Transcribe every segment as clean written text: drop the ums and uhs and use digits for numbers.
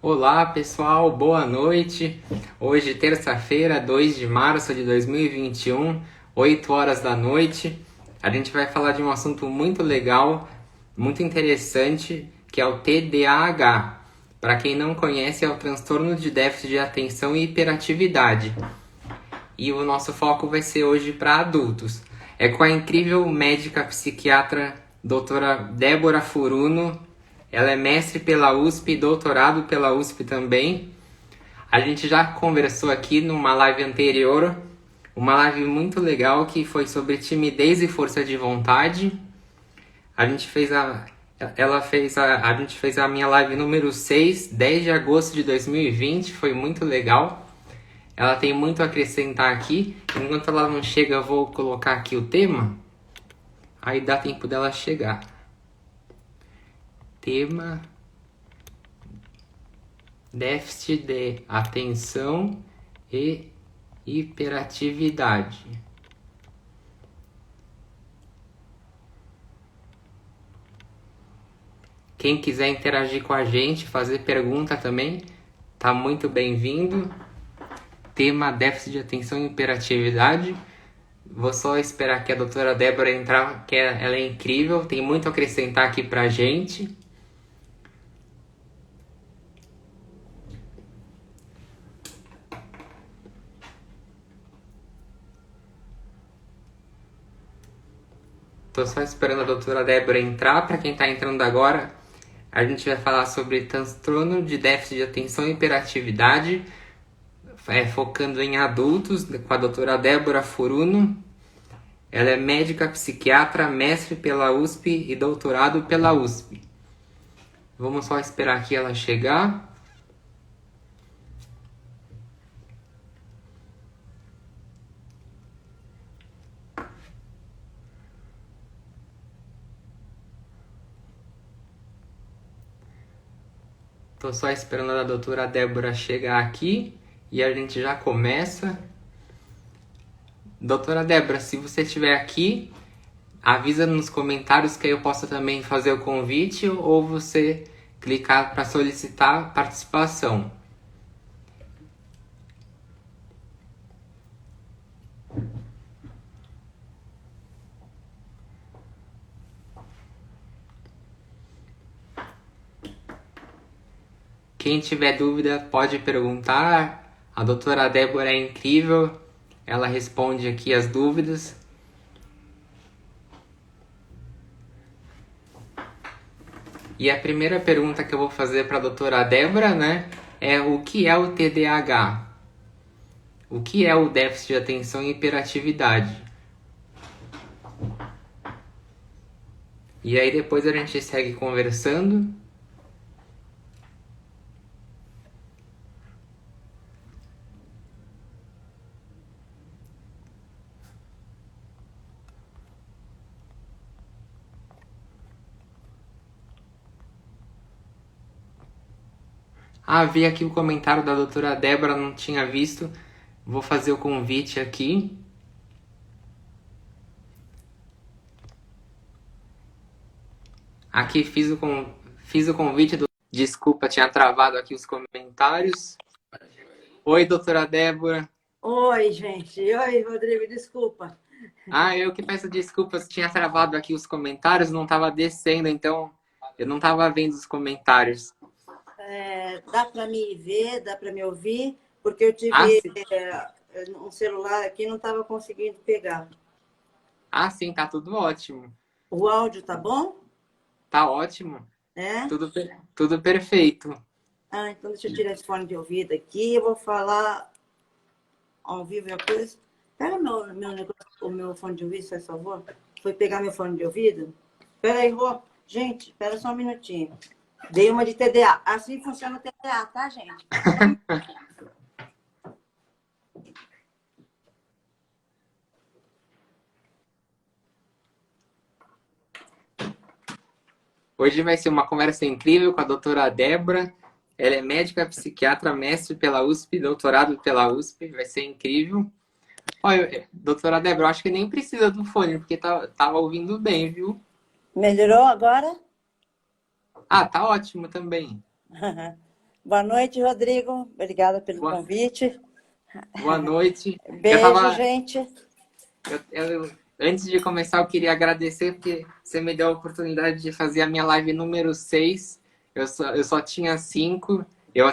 Olá pessoal, boa noite. Hoje, terça-feira, 2 de março de 2021, 8 horas da noite. A gente vai falar de um assunto muito legal, muito interessante, que é o TDAH. Para quem não conhece, é o transtorno de déficit de atenção e hiperatividade. E o nosso foco vai ser hoje para adultos. É com a incrível médica psiquiatra doutora Débora Furuno. Ela é mestre pela USP, doutorado pela USP também. A gente já conversou aqui numa live anterior, uma live muito legal que foi sobre timidez e força de vontade. A gente fez a gente fez a minha live número 6, 10 de agosto de 2020, foi muito legal. Ela tem muito a acrescentar aqui. Enquanto ela não chega, eu vou colocar aqui o tema. Aí dá tempo dela chegar. Tema: déficit de atenção e hiperatividade. Quem quiser interagir com a gente, fazer pergunta também, tá muito bem-vindo. Tema: déficit de atenção e hiperatividade. Vou só esperar que a doutora Débora entrar, que ela é incrível, tem muito a acrescentar aqui pra gente. Tô só esperando a doutora Débora entrar. Para quem tá entrando agora, a gente vai falar sobre transtorno de déficit de atenção e hiperatividade, focando em adultos, com a doutora Débora Furuno. Ela é médica psiquiatra, mestre pela USP e doutorado pela USP. Vamos só esperar aqui ela chegar. Tô só esperando a doutora Débora chegar aqui e a gente já começa. Doutora Débora, se você estiver aqui, avisa nos comentários que eu possa também fazer o convite ou você clicar para solicitar participação. Quem tiver dúvida pode perguntar. A doutora Débora é incrível, ela responde aqui as dúvidas. E a primeira pergunta que eu vou fazer para a doutora Débora, né, é o que é o TDAH? O que é o déficit de atenção e hiperatividade? E aí depois a gente segue conversando. Ah, vi aqui o comentário da doutora Débora, não tinha visto. Vou fazer o convite aqui. Aqui fiz o convite. Desculpa, tinha travado aqui os comentários. Oi, doutora Débora. Oi, gente. Oi, Rodrigo, desculpa. Ah, eu que peço desculpas, tinha travado aqui os comentários, não estava descendo, então eu não estava vendo os comentários. Dá para me ver, dá para me ouvir, porque eu Ah, tive sim. um celular aqui e não estava conseguindo pegar. Ah, sim, tá tudo ótimo. O áudio tá bom? Tá ótimo. É? Tudo perfeito. Ah, então deixa eu tirar esse fone de ouvido aqui. Eu vou falar ao vivo e a coisa. Pega meu negócio, o meu fone de ouvido, se faz favor. Foi pegar meu fone de ouvido? Espera aí, Rô. Gente, espera só um minutinho. Dei uma de TDA. Assim funciona o TDA, tá, gente? Hoje vai ser uma conversa incrível com a doutora Débora. Ela é médica, psiquiatra, mestre pela USP, doutorado pela USP. Vai ser incrível. Olha, doutora Débora, eu acho que nem precisa do fone, porque tava ouvindo bem, viu? Melhorou agora? Ah, tá ótimo também. Boa noite, Rodrigo. Obrigada pelo Boa, convite. boa noite. Eu Beijo, tava, gente. antes de começar, eu queria agradecer porque você me deu a oportunidade de fazer a minha live número 6. Eu só tinha 5. Eu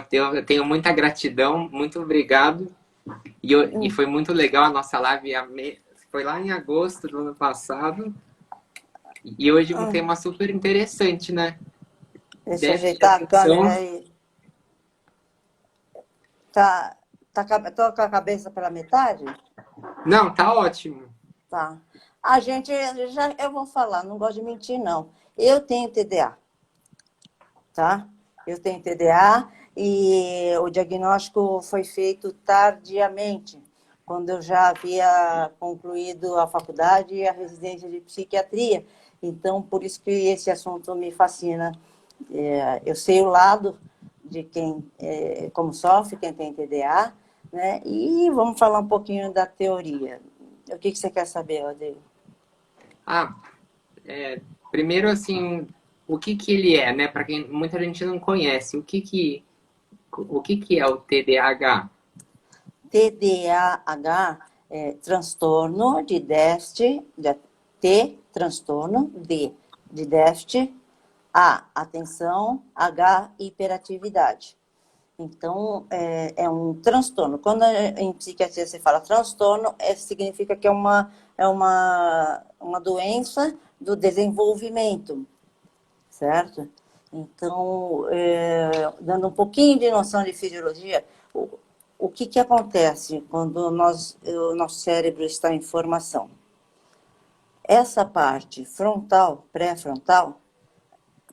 tenho muita gratidão, muito obrigado. E foi muito legal a nossa live. Foi lá em agosto do ano passado. E hoje um tema super interessante, né? Deixa eu Déficit de ajeitar a câmera atenção. aí. Tô com a cabeça pela metade? Não, tá ótimo. Tá. A gente, eu vou falar, não gosto de mentir, não. Eu tenho TDA, tá? Eu tenho TDA e o diagnóstico foi feito tardiamente, quando eu já havia concluído a faculdade e a residência de psiquiatria. Então, por isso que esse assunto me fascina. Eu sei o lado de quem, como sofre, quem tem TDA, né? E vamos falar um pouquinho da teoria. O que você quer saber, Rodrigo? Ah, primeiro assim, o que que ele é, né? Para quem muita gente não conhece, o que que é o TDAH? TDAH é transtorno de déficit, transtorno, de déficit, A, atenção, H, hiperatividade. Então, é um transtorno. Quando em psiquiatria você fala transtorno, significa que é uma doença do desenvolvimento, certo? Então, dando um pouquinho de noção de fisiologia, o que acontece quando o nosso cérebro está em formação? Essa parte frontal, pré-frontal,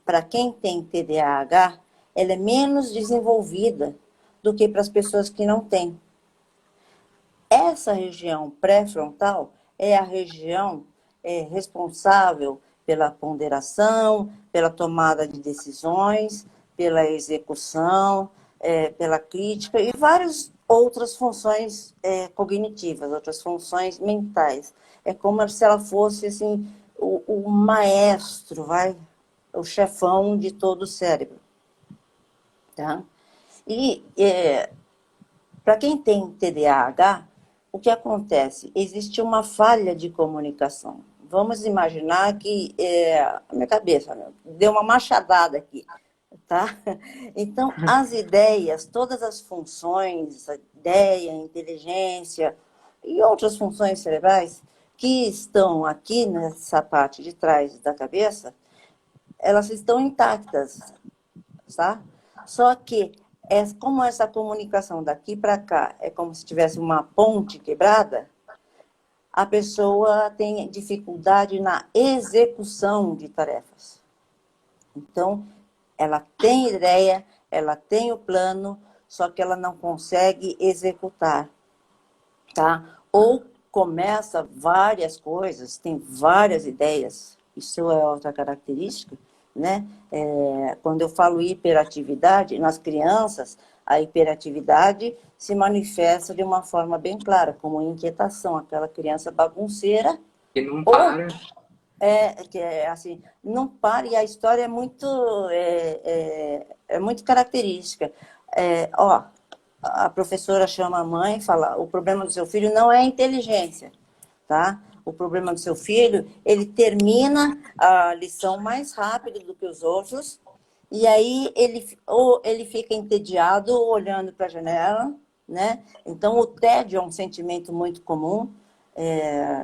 para quem tem TDAH, ela é menos desenvolvida do que para as pessoas que não têm. Essa região pré-frontal é a região responsável pela ponderação, pela tomada de decisões, pela execução, pela crítica e várias outras funções cognitivas, outras funções mentais. É como se ela fosse assim, o maestro, o chefão de todo o cérebro. Tá? E para quem tem TDAH, o que acontece? Existe uma falha de comunicação. Vamos imaginar que a minha cabeça deu uma machadada aqui, tá? Então, as ideias, todas as funções, a ideia, a inteligência e outras funções cerebrais que estão aqui nessa parte de trás da cabeça, elas estão intactas, tá? Só que, como essa comunicação daqui para cá é como se tivesse uma ponte quebrada, a pessoa tem dificuldade na execução de tarefas. Então, ela tem ideia, ela tem o plano, só que ela não consegue executar, tá? Ou começa várias coisas, tem várias ideias, isso é outra característica, né? Quando eu falo hiperatividade, nas crianças, a hiperatividade se manifesta de uma forma bem clara, como inquietação, aquela criança bagunceira, Que não ou para. que é assim, não para, e a história é muito característica. A professora chama a mãe e fala, o problema do seu filho não é a inteligência, tá? O problema do seu filho, ele termina a lição mais rápido do que os outros, e aí ou ele fica entediado olhando para a janela, né? Então, o tédio é um sentimento muito comum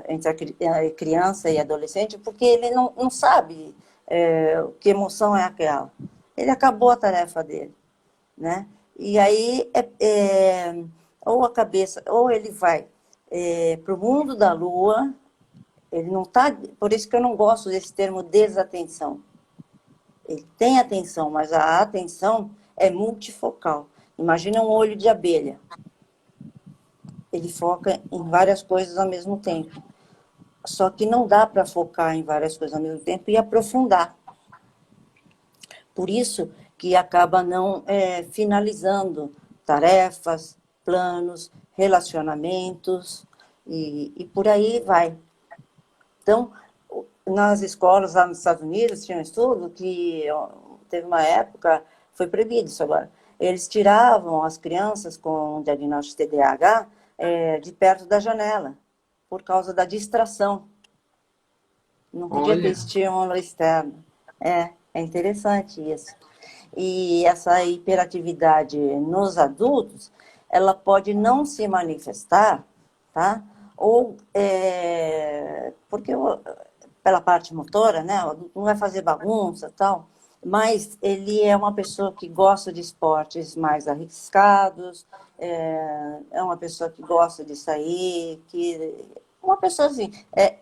entre a criança e adolescente, porque ele não sabe que emoção é aquela. Ele acabou a tarefa dele, né? E aí, ou a cabeça, ou ele vai para o mundo da lua, ele não está. Por isso que eu não gosto desse termo desatenção. Ele tem atenção, mas a atenção é multifocal. Imagina um olho de abelha. Ele foca em várias coisas ao mesmo tempo. Só que não dá para focar em várias coisas ao mesmo tempo e aprofundar. Por isso que acaba não finalizando tarefas, planos, relacionamentos e por aí vai. Então, nas escolas lá nos Estados Unidos tinha um estudo que teve uma época, foi proibido isso agora, eles tiravam as crianças com diagnóstico de TDAH de perto da janela, por causa da distração. Não podia ter Olha, estímulo externo. É interessante isso. E essa hiperatividade nos adultos, ela pode não se manifestar, tá? Ou porque pela parte motora, né? O adulto não vai fazer bagunça, tal, mas ele é uma pessoa que gosta de esportes mais arriscados, é uma pessoa que gosta de sair, que uma pessoa assim,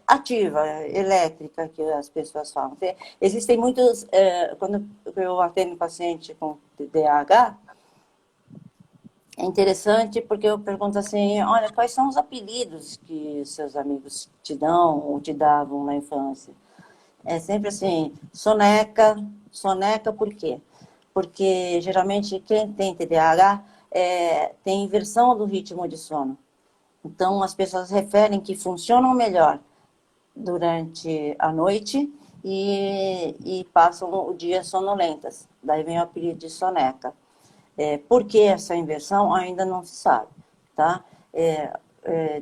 ativa, elétrica, que as pessoas falam. Existem muitos, quando eu atendo paciente com TDAH, é interessante porque eu pergunto assim, olha, quais são os apelidos que seus amigos te dão ou te davam na infância? É sempre assim, soneca, soneca por quê? Porque geralmente quem tem TDAH tem inversão do ritmo de sono. Então as pessoas referem que funcionam melhor durante a noite e passam o dia sonolentas. Daí vem o apelido de soneca. Por que essa inversão ainda não se sabe, tá?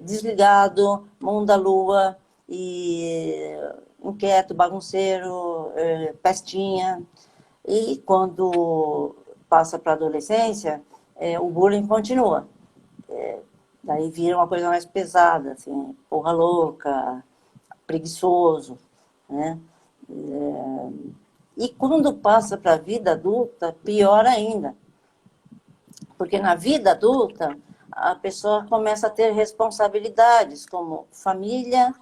Desligado, mão da lua, e inquieto, bagunceiro, pestinha. E quando passa para a adolescência, o bullying continua. Daí vira uma coisa mais pesada, assim, porra louca, preguiçoso, né? E quando passa para a vida adulta, pior ainda. Porque na vida adulta, a pessoa começa a ter responsabilidades, como família,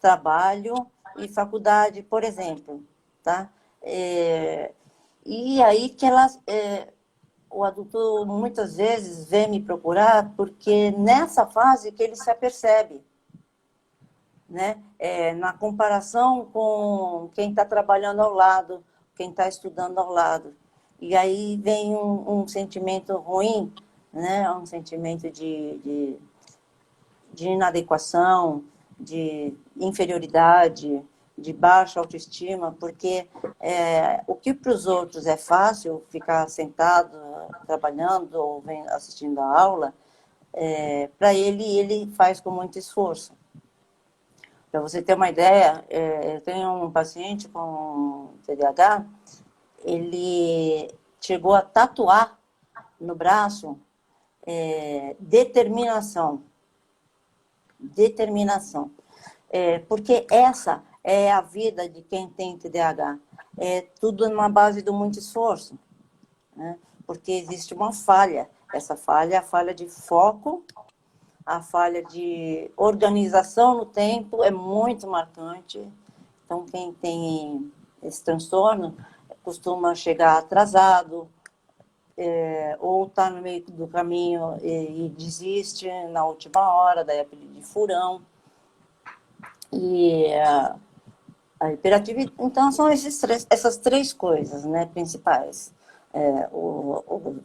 trabalho e faculdade, por exemplo. Tá? E aí que o adulto muitas vezes vem me procurar, porque nessa fase que ele se apercebe, né? Na comparação com quem está trabalhando ao lado, quem está estudando ao lado. E aí vem um sentimento ruim, né? Um sentimento de inadequação, de inferioridade, de baixa autoestima, porque o que para os outros é fácil, ficar sentado, trabalhando ou assistindo a aula, para ele faz com muito esforço. Para você ter uma ideia, eu tenho um paciente com TDAH, ele chegou a tatuar no braço determinação. Determinação. Porque essa é a vida de quem tem TDAH. É tudo na base do muito esforço. Né? Porque existe uma falha. Essa falha é a falha de foco, a falha de organização no tempo é muito marcante. Então, quem tem esse transtorno costuma chegar atrasado, ou está no meio do caminho e desiste na última hora, daí apelido de furão. E a hiperatividade. Então, são essas três coisas, né, principais.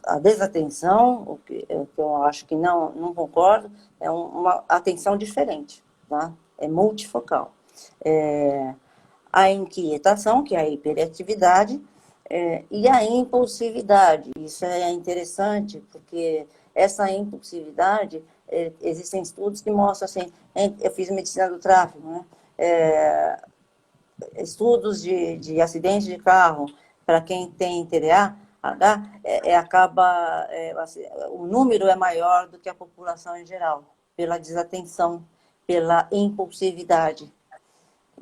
A desatenção, o que eu acho que não concordo, é uma atenção diferente, tá? É multifocal. A inquietação, que é a hiperatividade, e a impulsividade. Isso é interessante, porque essa impulsividade, existem estudos que mostram assim, eu fiz medicina do tráfego, né? Estudos de acidente de carro, para quem tem TDAH, o número é maior do que a população em geral, pela desatenção, pela impulsividade.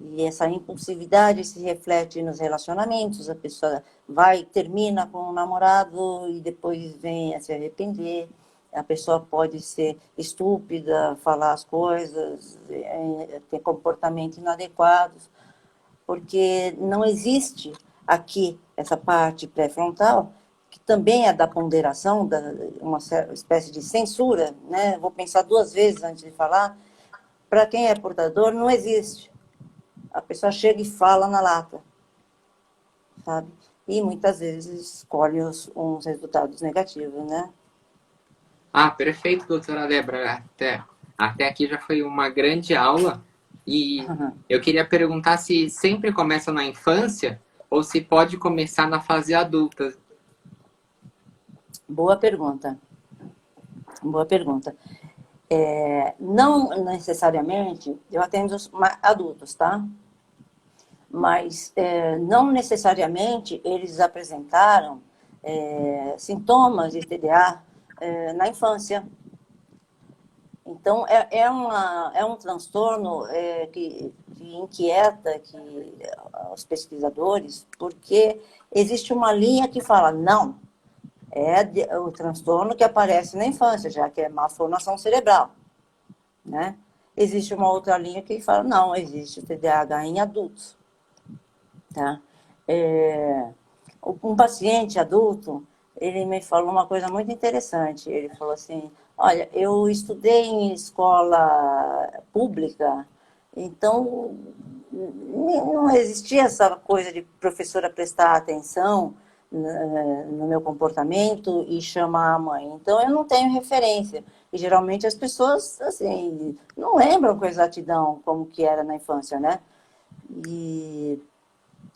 E essa impulsividade se reflete nos relacionamentos, a pessoa termina com um namorado e depois vem a se arrepender, a pessoa pode ser estúpida, falar as coisas, ter comportamentos inadequados, porque não existe aqui essa parte pré-frontal, que também é da ponderação, uma espécie de censura, né? Vou pensar duas vezes antes de falar. Para quem é portador, não existe. A pessoa chega e fala na lata, sabe? E muitas vezes escolhe uns resultados negativos, né? ah, perfeito, doutora Débora. Até aqui já foi uma grande aula. E eu queria perguntar se sempre começa na infância ou se pode começar na fase adulta. Boa pergunta. Boa pergunta. Não necessariamente, eu atendo adultos, tá? Mas não necessariamente eles apresentaram sintomas de TDA na infância. Então, é um transtorno que inquieta os pesquisadores, porque existe uma linha que fala, não, o transtorno que aparece na infância, já que é malformação cerebral, né? Existe uma outra linha que fala, não, existe o TDAH em adultos, tá? Um paciente adulto, ele me falou uma coisa muito interessante. Ele falou assim, olha, eu estudei em escola pública, então não existia essa coisa de professora prestar atenção no meu comportamento e chamar a mãe. Então, eu não tenho referência. E, geralmente, as pessoas, assim, não lembram com exatidão como que era na infância, né? E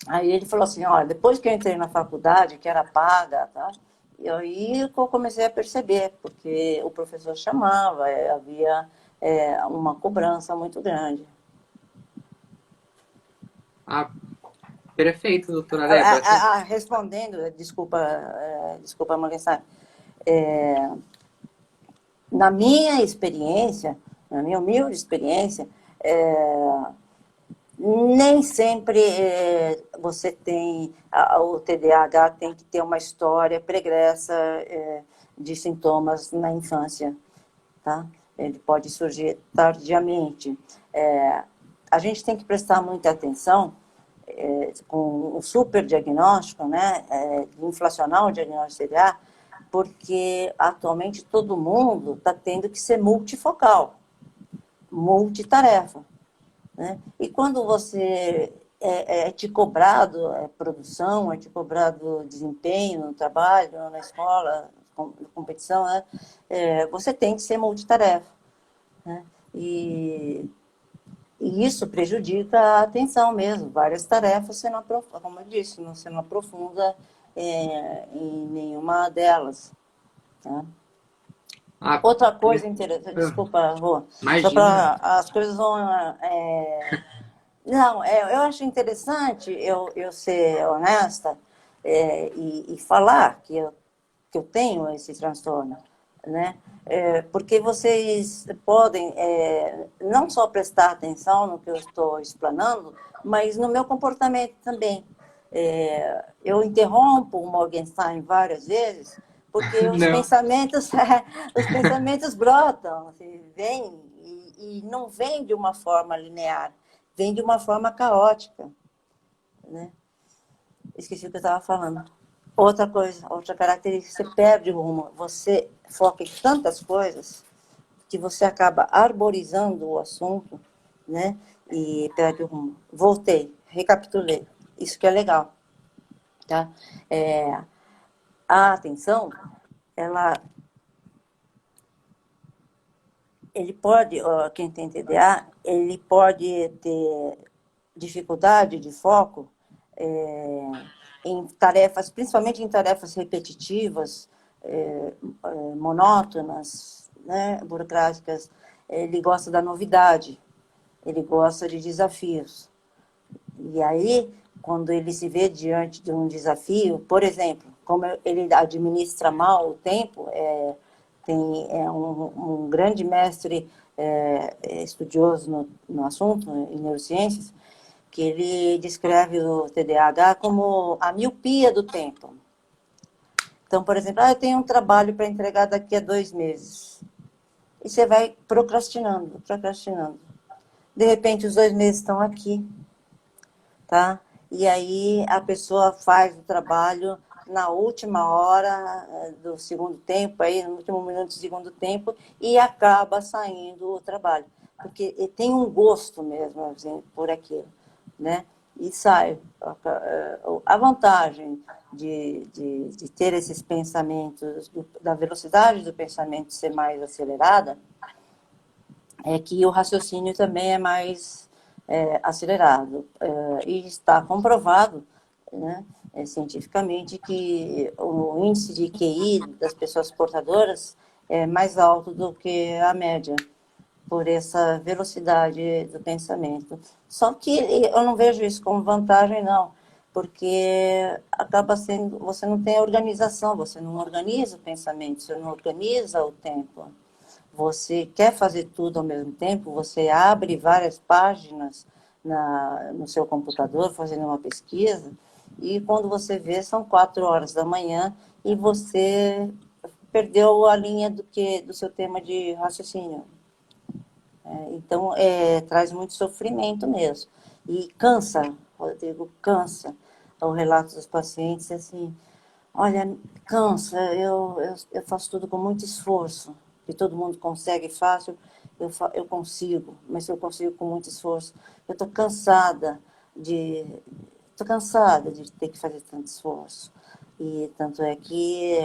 aí ele falou assim, olha, depois que eu entrei na faculdade, que era paga, tá? E aí eu comecei a perceber, porque o professor chamava, havia uma cobrança muito grande. Ah, perfeito, doutora Débora. Respondendo, desculpa, Morgenstein, na minha experiência, na minha humilde experiência, nem sempre você tem, o TDAH tem que ter uma história pregressa de sintomas na infância, tá? Ele pode surgir tardiamente. A gente tem que prestar muita atenção com o superdiagnóstico, né, inflacionar o diagnóstico de TDA, porque atualmente todo mundo está tendo que ser multifocal, multitarefa. Né? E quando você te cobrado produção, te cobrado desempenho no trabalho, na escola, na competição, né? Você tem que ser multitarefa. Né? E isso prejudica a atenção mesmo. Várias tarefas, você não aprofunda, como eu disse, você não aprofunda em nenhuma delas. Tá? Ah, Outra coisa interessante, desculpa, Rô, só imagina. para as coisas vão não, eu acho interessante eu ser honesta e falar que eu tenho esse transtorno, né? Porque vocês podem não só prestar atenção no que eu estou explanando, mas no meu comportamento também. Eu interrompo o Morgenstein várias vezes, porque Não. os pensamentos brotam, assim, vêm e não vêm de uma forma linear, vem de uma forma caótica, né? Esqueci o que eu estava falando. Outra coisa, outra característica, você perde o rumo. Você foca em tantas coisas que você acaba arborizando o assunto, né? E perde o rumo. Voltei, recapitulei. Isso que é legal, tá? A atenção, ela, ele pode, quem tem TDA, ele pode ter dificuldade de foco em tarefas, principalmente em tarefas repetitivas, monótonas, né, burocráticas. Ele gosta da novidade, ele gosta de desafios. E aí, quando ele se vê diante de um desafio, por exemplo, como ele administra mal o tempo, um grande mestre estudioso no assunto, em neurociências, que ele descreve o TDAH como a miopia do tempo. Então, por exemplo, eu tenho um trabalho para entregar daqui a 2 meses. E você vai procrastinando, procrastinando. De repente, os 2 meses estão aqui, tá? E aí a pessoa faz o trabalho na última hora do segundo tempo, aí, no último minuto do segundo tempo, e acaba saindo o trabalho. Porque tem um gosto mesmo assim, por aquilo, né? E sai. A vantagem de ter esses pensamentos, da velocidade do pensamento ser mais acelerada, é que o raciocínio também é mais acelerado. E está comprovado, né, cientificamente que o índice de QI das pessoas portadoras é mais alto do que a média, por essa velocidade do pensamento. Só que eu não vejo isso como vantagem, não, porque acaba sendo, você não tem organização, você não organiza o pensamento, você não organiza o tempo. Você quer fazer tudo ao mesmo tempo, você abre várias páginas no seu computador fazendo uma pesquisa, e quando você vê, são 4 horas da manhã e você perdeu a linha do seu tema de raciocínio. Então, traz muito sofrimento mesmo. E cansa, Rodrigo, cansa. O relato dos pacientes assim, olha, cansa, eu faço tudo com muito esforço, que todo mundo consegue fácil, eu consigo, mas eu consigo com muito esforço. Eu estou cansada de ter que fazer tanto esforço. E tanto é que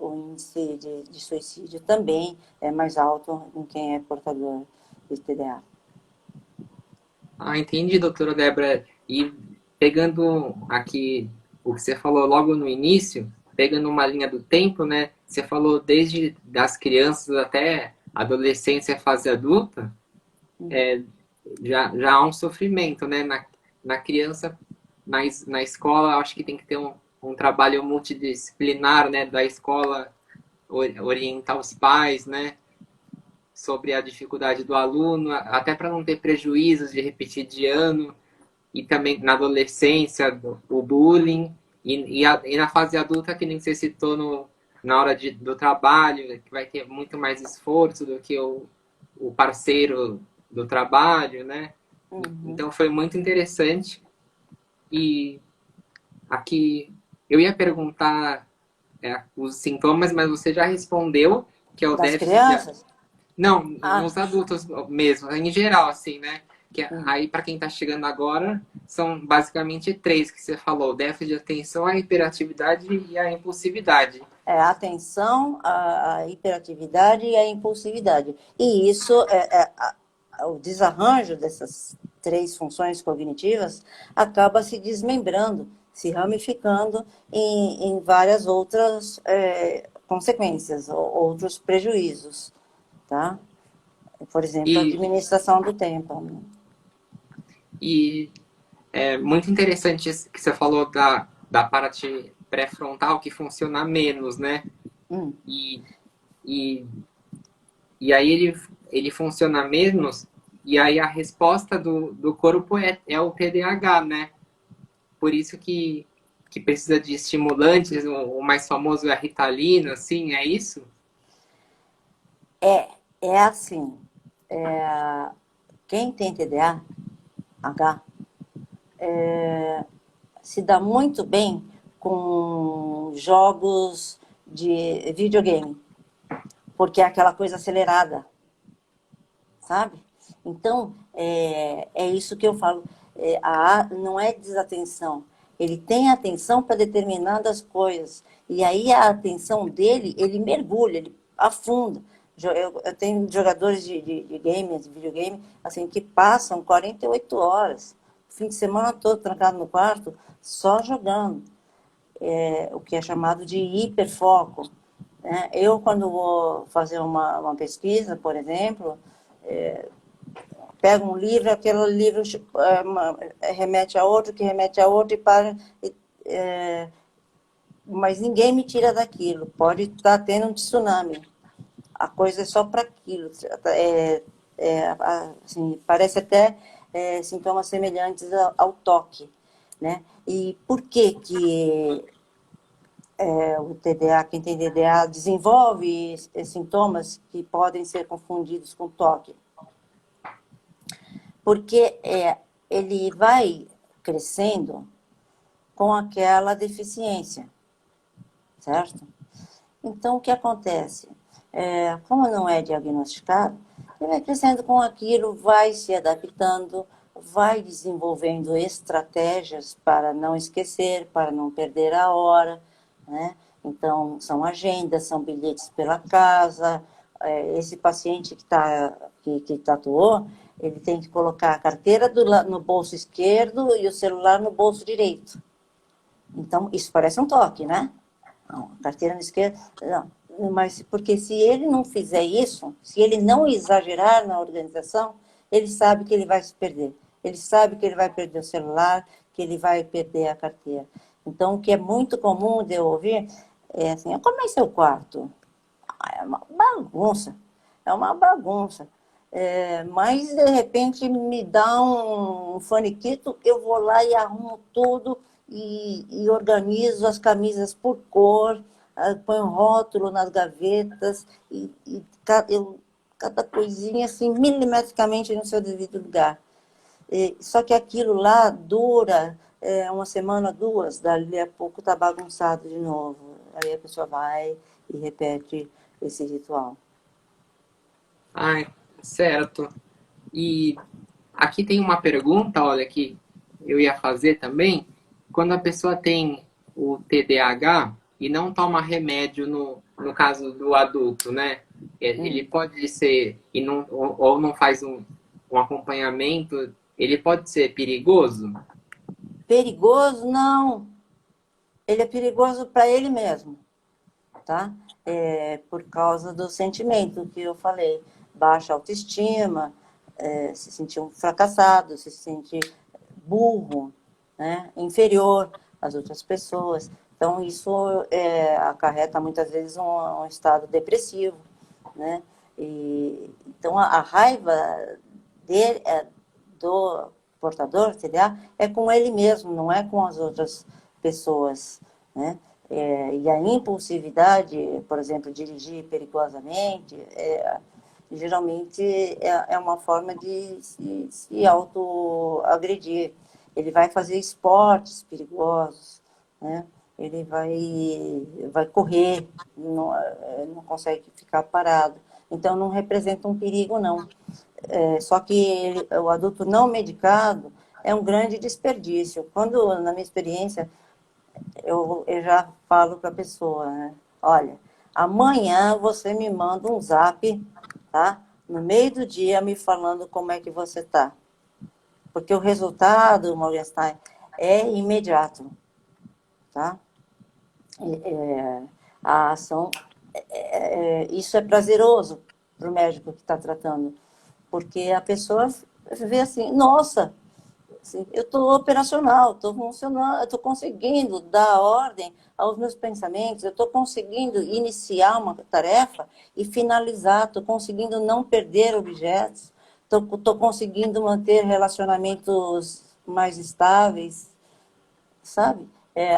o índice de suicídio também é mais alto em quem é portador de TDA. Ah, entendi, doutora Débora. E pegando aqui o que você falou logo no início, pegando uma linha do tempo, né? Você falou desde das crianças até adolescência e fase adulta, já há um sofrimento, né? Na criança, na escola, acho que tem que ter um trabalho multidisciplinar, né? Da escola orientar os pais, né? Sobre a dificuldade do aluno, até para não ter prejuízos de repetir de ano, e também na adolescência, o bullying, e na fase adulta, que nem você citou na hora do trabalho, que vai ter muito mais esforço do que o parceiro do trabalho, né? Uhum. Então foi muito interessante. E aqui eu ia perguntar os sintomas, mas você já respondeu, que é o Das déficit de, crianças? não, Ah, nos adultos mesmo, em geral, assim, né? Que hum. aí, para quem está chegando agora, são basicamente três que você falou: déficit de atenção, a hiperatividade e a impulsividade. A atenção, a hiperatividade e a impulsividade. E isso, o desarranjo dessas 3 funções cognitivas acaba se desmembrando, se ramificando em várias outras consequências, outros prejuízos, tá? Por exemplo, a E, administração do tempo. e é muito interessante isso que você falou da parte pré-frontal que funciona menos, né? Hum. E, e, e aí ele funciona menos, e aí a resposta do corpo é o TDAH, né? Por isso que precisa de estimulantes, o mais famoso é a Ritalina, assim, é isso? É assim, quem tem TDAH se dá muito bem com jogos de videogame, porque é aquela coisa acelerada, sabe? Então, é isso que eu falo. Não é desatenção. Ele tem atenção para determinadas coisas. E aí a atenção dele, ele mergulha, ele afunda. Eu tenho jogadores de game, de videogame, assim, que passam 48 horas, fim de semana todo trancado no quarto, só jogando. O que é chamado de hiperfoco. Né? Eu, quando vou fazer uma pesquisa, por exemplo, pego um livro, aquele livro remete a outro, que remete a outro, e para. Mas ninguém me tira daquilo. Pode estar tendo um tsunami. A coisa é só para aquilo. Assim, parece até sintomas semelhantes ao toque. Né? E por que o TDA, quem tem TDA, desenvolve sintomas que podem ser confundidos com toque? Porque ele vai crescendo com aquela deficiência, certo? Então, o que acontece? Como não é diagnosticado, ele vai crescendo com aquilo, vai se adaptando, vai desenvolvendo estratégias para não esquecer, para não perder a hora, né? Então, são agendas, são bilhetes pela casa. Esse paciente que tatuou, ele tem que colocar a carteira no bolso esquerdo e o celular no bolso direito. Então, isso parece um toque, né? Não, carteira na esquerda, não. Mas porque se ele não fizer isso, se ele não exagerar na organização, ele sabe que ele vai se perder. Ele sabe que ele vai perder o celular, que ele vai perder a carteira. Então, o que é muito comum de eu ouvir é assim, como é seu quarto? Ah, é uma bagunça. É uma bagunça. Mas, de repente, me dá um faniquito, eu vou lá e arrumo tudo e organizo as camisas por cor, põe um rótulo nas gavetas cada coisinha assim milimetricamente no seu devido lugar. Só que aquilo lá dura uma semana, duas, dali a pouco está bagunçado de novo. Aí a pessoa vai e repete esse ritual. Ai, certo. E aqui tem uma pergunta, olha, que eu ia fazer também. Quando a pessoa tem o TDAH e não toma remédio, no caso do adulto, né? Ele pode ser, ou não faz um acompanhamento, ele pode ser perigoso? Perigoso? Não. Ele é perigoso para ele mesmo, tá? Por causa do sentimento que eu falei. Baixa autoestima, se sentir um fracassado, se sentir burro, né? Inferior às outras pessoas. Então, isso acarreta muitas vezes um estado depressivo, né? Então, a raiva dele, do portador TDA é com ele mesmo, não é com as outras pessoas, né? E a impulsividade, por exemplo, dirigir perigosamente, geralmente é uma forma de se autoagredir. Ele vai fazer esportes perigosos, né? Ele vai correr, não consegue ficar parado. Então, não representa um perigo, não. Só que o adulto não medicado é um grande desperdício. Quando, na minha experiência, eu já falo para a pessoa, né? Olha, amanhã você me manda um zap, tá? No meio do dia, me falando como é que você está. Porque o resultado, Morgenstein, é imediato, tá? A ação, isso é prazeroso para o médico que está tratando, porque a pessoa vê assim, nossa, assim, eu estou operacional, estou funcionando, estou conseguindo dar ordem aos meus pensamentos, eu estou conseguindo iniciar uma tarefa e finalizar, estou conseguindo não perder objetos, estou conseguindo manter relacionamentos mais estáveis, sabe?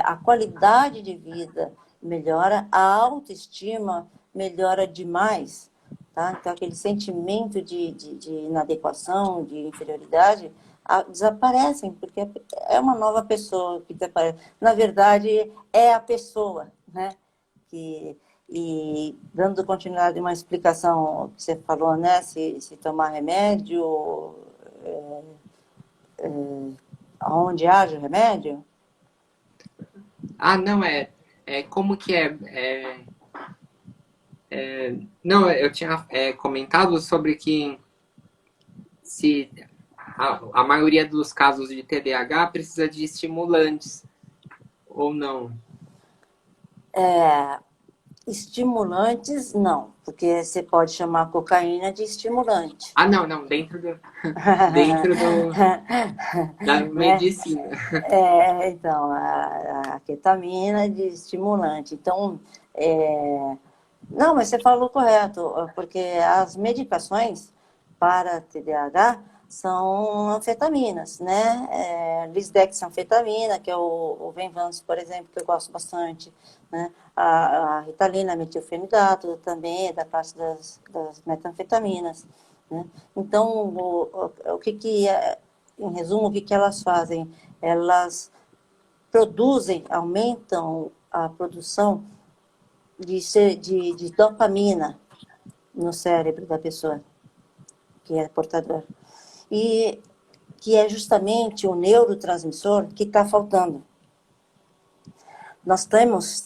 A qualidade de vida melhora, a autoestima melhora demais, tá? Então, aquele sentimento de inadequação, de inferioridade, desaparecem, porque é uma nova pessoa que desaparece. Na verdade, é a pessoa, né? E dando continuidade a uma explicação que você falou, né? Se tomar remédio, onde haja o remédio. Ah, não, como que não, eu tinha comentado sobre que se a maioria dos casos de TDAH precisa de estimulantes, ou não. Estimulantes, não, porque você pode chamar a cocaína de estimulante. Ah, não, não, dentro da Né? medicina. Então, a ketamina de estimulante. Então, não, mas você falou correto, porque as medicações para TDAH são anfetaminas, né? Lisdexanfetamina, que é o Venvanse, por exemplo, que eu gosto bastante, né? A Ritalina, metilfenidato, também é da classe das metanfetaminas, né? Então, em resumo, o que elas fazem? Elas produzem, aumentam a produção de dopamina no cérebro da pessoa que é portador. E que é justamente o neurotransmissor que está faltando. Nós temos,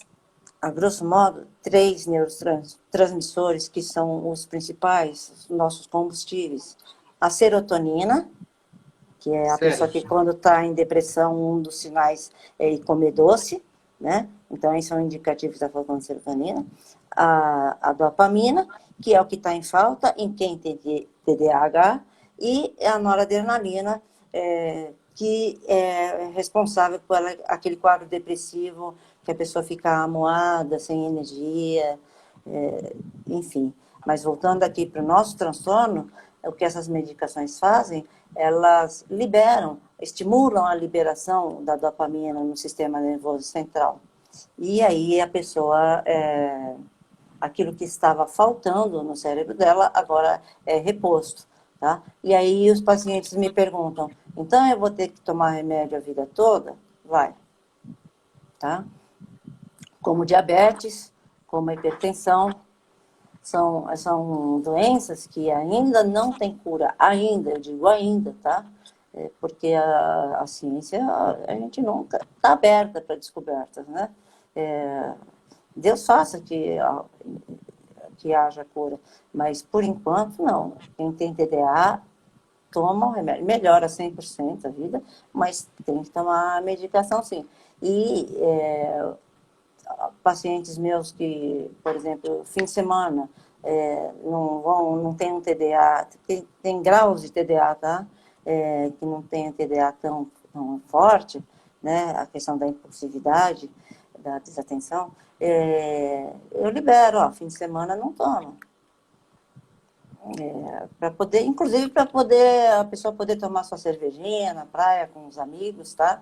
a grosso modo, 3 neurotransmissores que são os principais, os nossos combustíveis. A serotonina, que é a pessoa que Certo. quando está em depressão, um dos sinais é ir comer doce, né? Então, esses são indicativos da falta de serotonina. A dopamina, que é o que está em falta em quem tem TDAH, e a noradrenalina, que é responsável por aquele quadro depressivo, que a pessoa fica amuada, sem energia, enfim. Mas voltando aqui para o nosso transtorno, o que essas medicações fazem, elas liberam, estimulam a liberação da dopamina no sistema nervoso central. E aí a pessoa, aquilo que estava faltando no cérebro dela, agora é reposto. Tá? E aí os pacientes me perguntam, então eu vou ter que tomar remédio a vida toda? Vai. Tá? Como diabetes, como hipertensão, são doenças que ainda não têm cura, ainda, eu digo ainda, tá? Porque a ciência, a gente nunca está aberta para descobertas, né? Deus faça que haja cura, mas por enquanto não. Quem tem TDA toma o remédio, melhora 100% a vida, mas tem que tomar a medicação sim. E pacientes meus que, por exemplo, fim de semana, não tem um TDA, tem graus de TDA, tá? Que não tem um TDA tão forte, né? A questão da impulsividade, da desatenção, eu libero, ó, fim de semana não tomo. Para poder, inclusive para poder a pessoa poder tomar sua cervejinha na praia com os amigos, tá?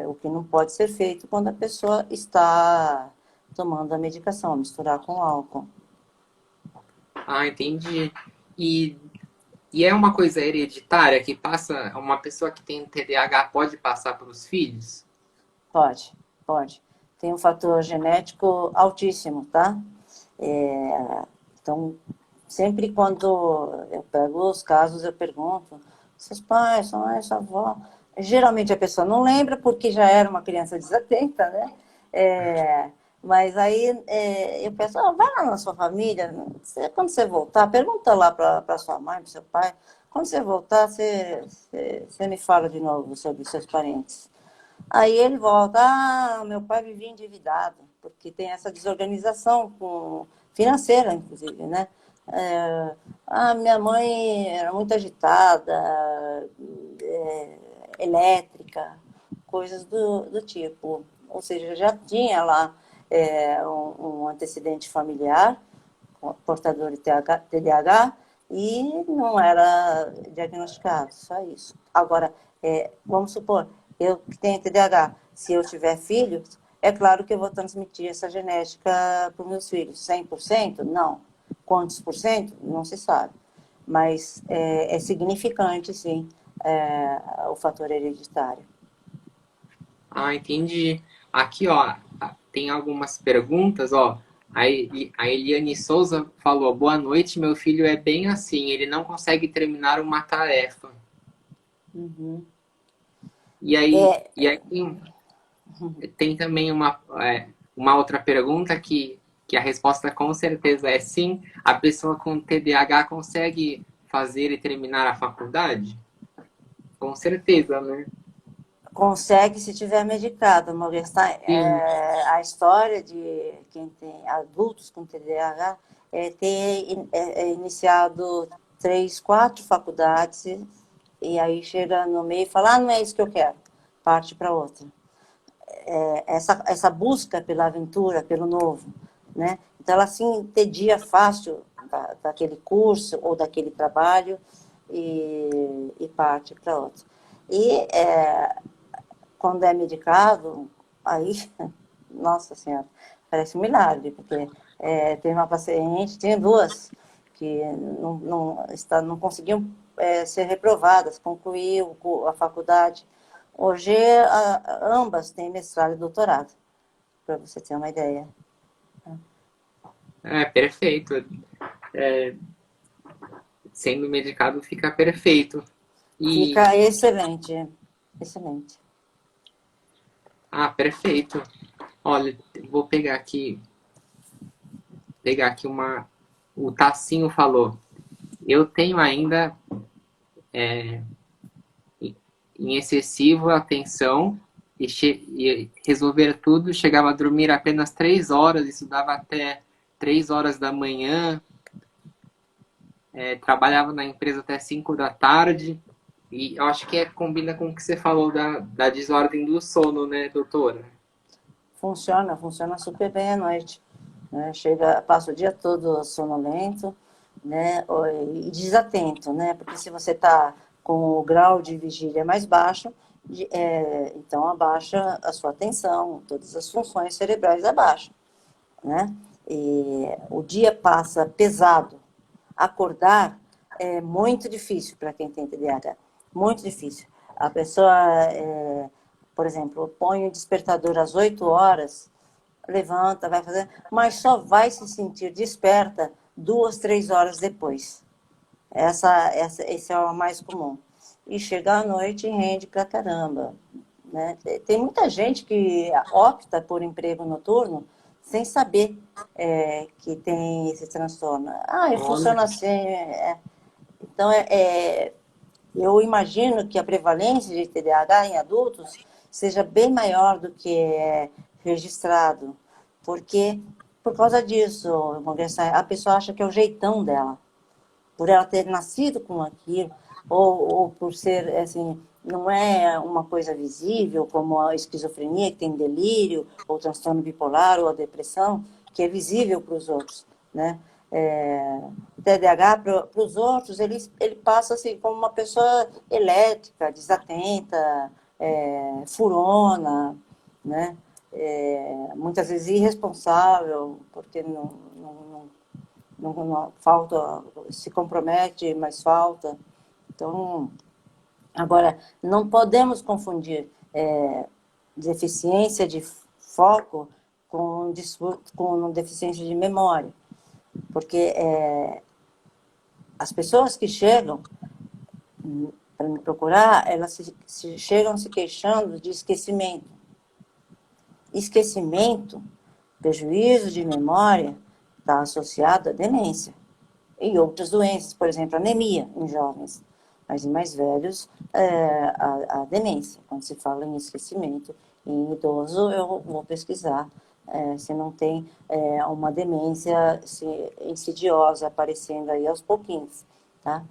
O que não pode ser feito quando a pessoa está tomando a medicação, misturar com álcool. Ah, entendi. E, e é uma coisa hereditária que passa, uma pessoa que tem TDAH pode passar para os filhos? Pode. Tem um fator genético altíssimo, tá? Então, sempre quando eu pego os casos, eu pergunto, seus pais, sua mãe, sua avó. Geralmente a pessoa não lembra porque já era uma criança desatenta, né? Mas aí eu penso, vai lá na sua família, quando você voltar, pergunta lá para sua mãe, para seu pai, quando você voltar, você me fala de novo sobre os seus parentes. Aí ele volta, meu pai vivia endividado, porque tem essa desorganização financeira, inclusive, né? Minha mãe era muito agitada, elétrica, coisas do tipo. Ou seja, já tinha lá um antecedente familiar, portador de TDAH, e não era diagnosticado, só isso. Agora, vamos supor, eu que tenho TDAH, se eu tiver filhos, é claro que eu vou transmitir essa genética para os meus filhos. 100%? Não. Quantos por cento? Não se sabe. Mas é significante, sim, o fator hereditário. Ah, entendi. Aqui, ó, tem algumas perguntas, ó. A Eliane Souza falou: Boa noite, meu filho é bem assim, ele não consegue terminar uma tarefa. Uhum. E aí tem também uma outra pergunta que a resposta com certeza é sim. A pessoa com TDAH consegue fazer e terminar a faculdade? Com certeza, né? Consegue se tiver medicado, Morgenstein. Sim. A história de quem tem adultos com TDAH é ter iniciado 3, 4 faculdades e aí chega no meio e fala, não é isso que eu quero, parte para outra. Essa busca pela aventura, pelo novo, né? Então ela se entedia fácil daquele curso ou daquele trabalho e parte para outro. E quando é medicado, aí, nossa senhora, parece um milagre, porque tem uma paciente, tinha duas, que não conseguiam ser reprovadas, concluir a faculdade. Hoje, ambas têm mestrado e doutorado, para você ter uma ideia. Perfeito. Sendo medicado fica perfeito. E Fica excelente, excelente. perfeito. Olha, vou pegar aqui uma. O Tacinho falou: Eu tenho ainda em excessivo a tensão e resolver tudo. Chegava a dormir apenas 3 horas, estudava até 3 horas da manhã, trabalhava na empresa até 5 da tarde. E eu acho que combina com o que você falou da desordem do sono, né, doutora? Funciona super bem à noite, né? Passa o dia todo sonolento, né? E desatento, né? Porque se você está com o grau de vigília mais baixo, então abaixa a sua atenção, todas as funções cerebrais abaixam, né? E o dia passa pesado. Acordar é muito difícil para quem tem TDAH, muito difícil. A pessoa, por exemplo, põe o despertador às 8 horas, levanta, vai fazer, mas só vai se sentir desperta 2, 3 horas depois. Esse é o mais comum. E chega à noite e rende pra caramba. Né? Tem muita gente que opta por emprego noturno sem saber que tem esse transtorno. Ah, Olha, funciona assim. Então, eu imagino que a prevalência de TDAH em adultos seja bem maior do que é registrado. Porque, por causa disso, a pessoa acha que é o jeitão dela, por ela ter nascido com aquilo, ou por ser, assim, não é uma coisa visível, como a esquizofrenia, que tem delírio, ou transtorno bipolar, ou a depressão, que é visível para os outros, né? TDAH, para os outros, ele passa assim como uma pessoa elétrica, desatenta, furona, né? Muitas vezes irresponsável, porque não falta, se compromete, mas falta. Então, agora, não podemos confundir deficiência de foco com deficiência de memória, porque as pessoas que chegam para me procurar, elas chegam se queixando de esquecimento. Esquecimento, prejuízo de memória, está associado à demência e outras doenças, por exemplo, anemia em jovens, mas em mais velhos, a demência. Quando se fala em esquecimento, em idoso, eu vou pesquisar se não tem uma demência insidiosa aparecendo aí aos pouquinhos, tá?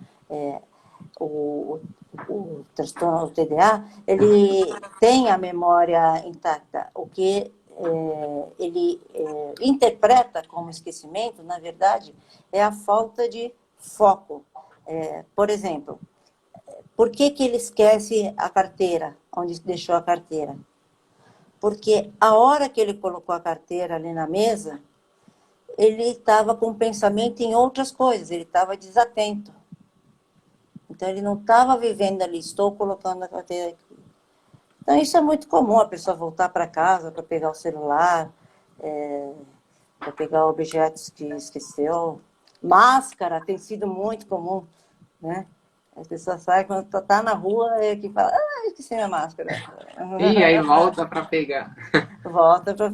O, o transtorno, o TDA, ele tem a memória intacta. O que ele interpreta como esquecimento, na verdade, é a falta de foco. Por exemplo, por que ele esquece a carteira, onde deixou a carteira? Porque a hora que ele colocou a carteira ali na mesa, ele estava com o pensamento em outras coisas, ele estava desatento. Então, ele não estava vivendo ali, estou colocando a carteira aqui. Então, isso é muito comum, a pessoa voltar para casa para pegar o celular, para pegar objetos que esqueceu. Máscara tem sido muito comum, né? As pessoas saem quando tá na rua que fala, esqueci minha máscara. e aí volta para pegar. Volta para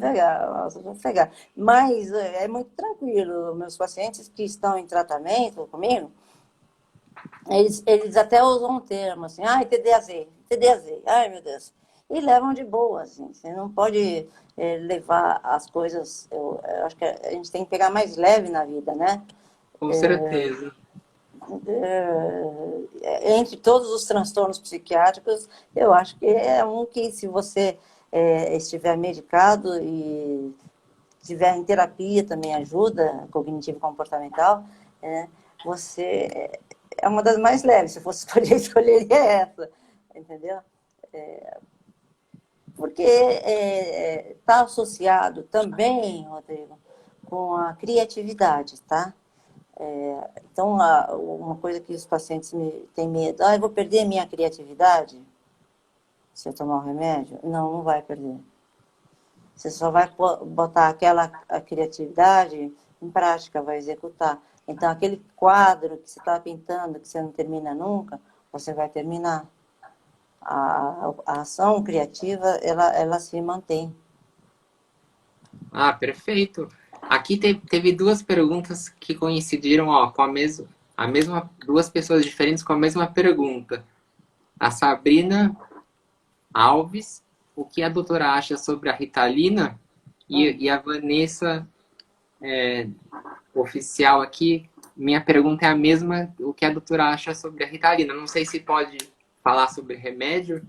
pegar. Mas é muito tranquilo. Meus pacientes que estão em tratamento comigo, eles até usam um termo assim, TDAZ, ai meu Deus. E levam de boa, assim. Você não pode levar as coisas. Eu acho que a gente tem que pegar mais leve na vida, né? Com certeza. Entre todos os transtornos psiquiátricos, eu acho que é um que, se você estiver medicado e estiver em terapia, também ajuda, cognitivo-comportamental, você é uma das mais leves. Se fosse escolher, escolheria essa, entendeu? Porque está associado também, Rodrigo, com a criatividade, tá? Então, uma coisa que os pacientes têm medo, eu vou perder a minha criatividade se eu tomar um remédio? Não, não vai perder. Você só vai botar a criatividade em prática, vai executar. Então, aquele quadro que você está pintando, que você não termina nunca, você vai terminar. A ação criativa, ela se mantém. Ah, perfeito. Aqui teve duas perguntas que coincidiram, ó, com a mesma duas pessoas diferentes com a mesma pergunta. a Sabrina Alves, o que a doutora acha sobre a Ritalina, e a Vanessa, oficial aqui, minha pergunta é a mesma, o que a doutora acha sobre a Ritalina. Não sei se pode falar sobre remédio.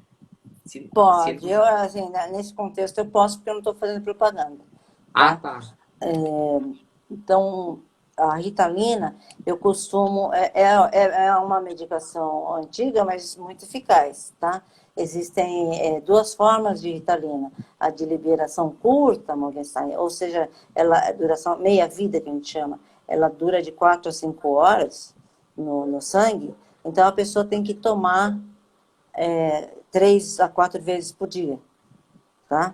Pode, eu, assim, nesse contexto eu posso, porque eu não estou fazendo propaganda, Ah, tá? tá. Então, a Ritalina, eu costumo, é uma medicação antiga, mas muito eficaz, tá? Existem duas formas de Ritalina, a de liberação curta, Morgenstein, ou seja, ela é duração meia-vida, que a gente chama, ela dura de 4 a 5 horas no sangue, então a pessoa tem que tomar 3 a 4 vezes por dia, tá?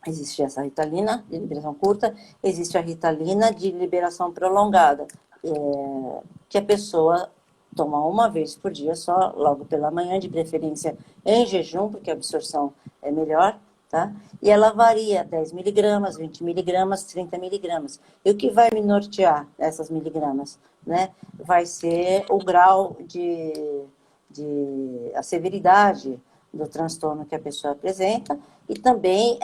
Existe essa Ritalina de liberação curta, existe a Ritalina de liberação prolongada, que a pessoa toma uma vez por dia só, logo pela manhã, de preferência em jejum, porque a absorção é melhor, tá? E ela varia 10 miligramas, 20 miligramas, 30 miligramas. E o que vai me nortear essas miligramas, né? Vai ser o grau de a severidade do transtorno que a pessoa apresenta e também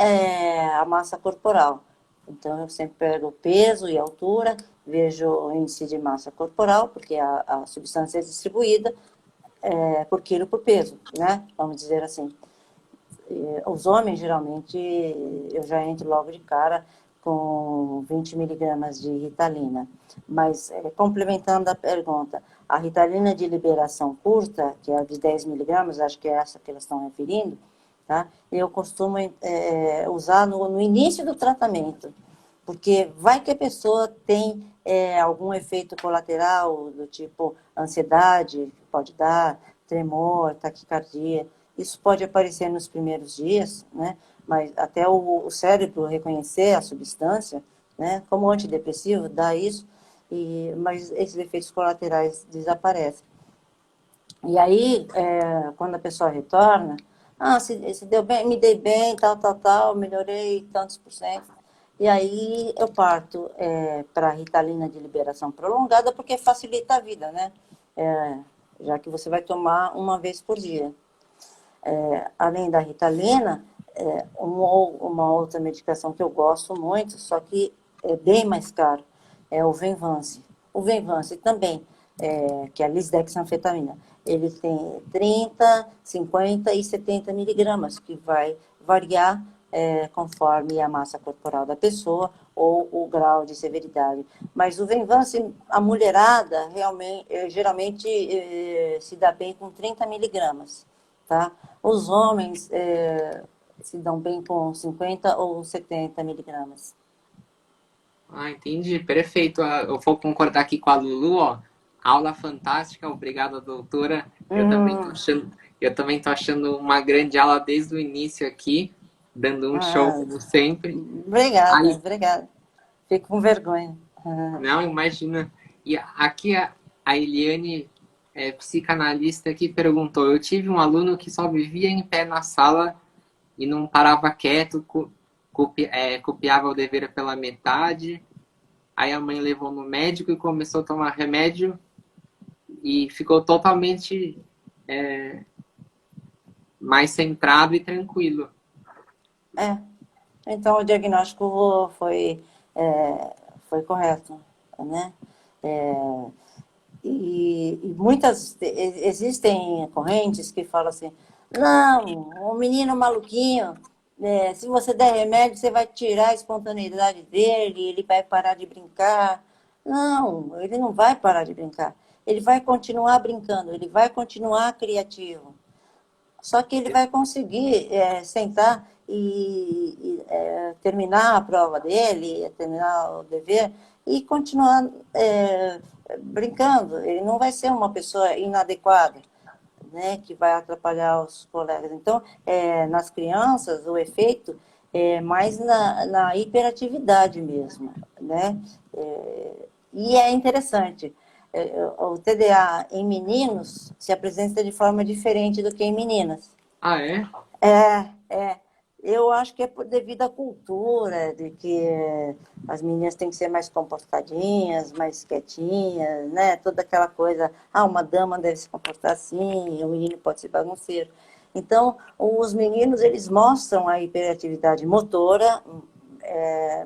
a massa corporal. Então, eu sempre pego o peso e a altura, vejo o índice de massa corporal, porque a substância é distribuída por quilo por peso, né? Vamos dizer assim. Os homens, geralmente, eu já entro logo de cara com 20 miligramas de Ritalina. Mas, complementando a pergunta, a Ritalina de liberação curta, que é a de 10 miligramas, acho que é essa que elas estão referindo, tá? Eu costumo usar no início do tratamento, porque vai que a pessoa tem algum efeito colateral, do tipo ansiedade, pode dar, tremor, taquicardia. Isso pode aparecer nos primeiros dias, né? Mas até o cérebro reconhecer a substância, né? Como antidepressivo, dá isso, mas esses efeitos colaterais desaparecem. E aí, quando a pessoa retorna, se deu bem, me dei bem, tal, melhorei tantos por cento. E aí eu parto para a Ritalina de liberação prolongada, porque facilita a vida, né? Já que você vai tomar uma vez por dia. Além da Ritalina, uma outra medicação que eu gosto muito, só que é bem mais caro, é o Venvance. O Venvance também, que é a lisdexanfetamina, ele tem 30, 50 e 70 miligramas, que vai variar conforme a massa corporal da pessoa ou o grau de severidade. Mas o Venvance, a mulherada, realmente, geralmente se dá bem com 30 miligramas, tá? Os homens se dão bem com 50 ou 70 miligramas. Ah, entendi. Perfeito. Eu vou concordar aqui com a Lulu, ó. Aula fantástica, obrigado, doutora. Eu também tô achando uma grande aula desde o início aqui, dando um show Ah, como sempre. obrigada, Aí, obrigada. Fico com vergonha. não, imagina. E aqui a Eliane, psicanalista, que perguntou: eu tive um aluno que só vivia em pé na sala e não parava quieto, copiava o dever pela metade. Aí a mãe levou no médico e começou a tomar remédio e ficou totalmente mais centrado e tranquilo. É, então o diagnóstico foi correto, né? E existem correntes que falam assim, não, o menino maluquinho, se você der remédio, você vai tirar a espontaneidade dele, ele vai parar de brincar. Não, ele não vai parar de brincar. Ele vai continuar brincando, ele vai continuar criativo. Só que ele vai conseguir sentar e terminar a prova dele, terminar o dever e continuar brincando. Ele não vai ser uma pessoa inadequada, né, que vai atrapalhar os colegas. Então, nas crianças, o efeito é mais na hiperatividade mesmo, né? E é interessante. O TDA em meninos se apresenta de forma diferente do que em meninas. Ah, é? É, é. Eu acho que é devido à cultura, de que as meninas têm que ser mais comportadinhas, mais quietinhas, né? Toda aquela coisa, uma dama deve se comportar assim, o menino pode ser bagunceiro. Então, os meninos, eles mostram a hiperatividade motora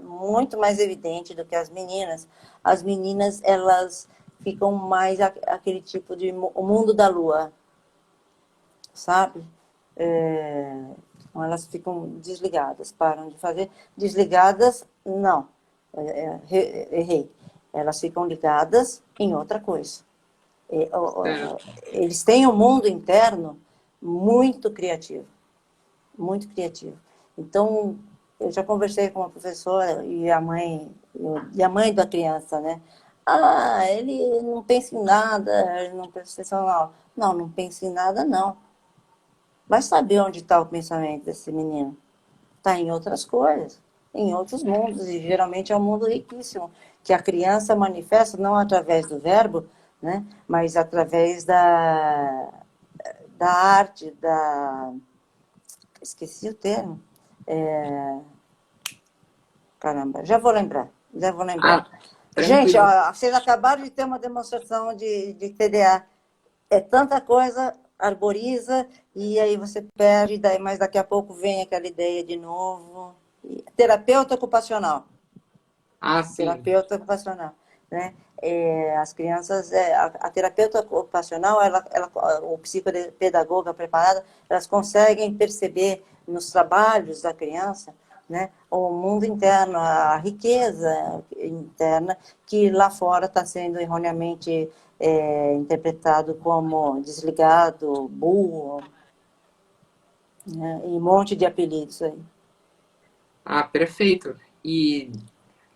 muito mais evidente do que as meninas. As meninas, elas ficam mais aquele tipo de o mundo da lua, sabe? Então elas ficam desligadas, param de fazer. Desligadas, não, errei. Elas ficam ligadas em outra coisa. Certo. Eles têm um mundo interno muito criativo, muito criativo. Então, eu já conversei com uma professora e a mãe da criança, né? Ele não pensa em nada, ele não presta atenção na aula. Não, não pensa em nada, não. Vai saber onde está o pensamento desse menino. Está em outras coisas, em outros mundos, e geralmente é um mundo riquíssimo, que a criança manifesta não através do verbo, né, mas através da arte, esqueci o termo. Caramba, já vou lembrar, já vou lembrar. Ah, Gente, tranquilo. ó, vocês acabaram de ter uma demonstração de TDA. É tanta coisa, arboriza, e aí você perde, mas daqui a pouco vem aquela ideia de novo. Terapeuta ocupacional. Ah, sim. Terapeuta ocupacional. Né? As crianças, a terapeuta ocupacional, o psicopedagoga preparada, elas conseguem perceber nos trabalhos da criança, né, o mundo interno, a riqueza interna, que lá fora está sendo erroneamente interpretado como desligado, burro, né, e um monte de apelidos aí. Ah, perfeito. E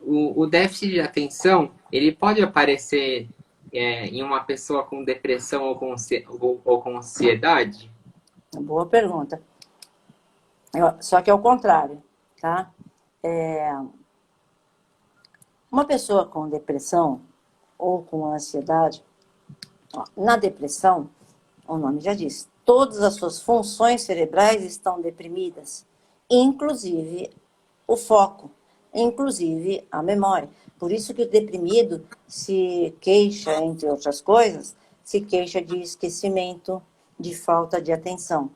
o déficit de atenção, ele pode aparecer em uma pessoa com depressão ou ou com ansiedade? Boa pergunta. Só que é o contrário, tá? Uma pessoa com depressão ou com ansiedade, na depressão, o nome já diz, todas as suas funções cerebrais estão deprimidas, inclusive o foco, inclusive a memória. Por isso que o deprimido se queixa, entre outras coisas, se queixa de esquecimento, de falta de atenção.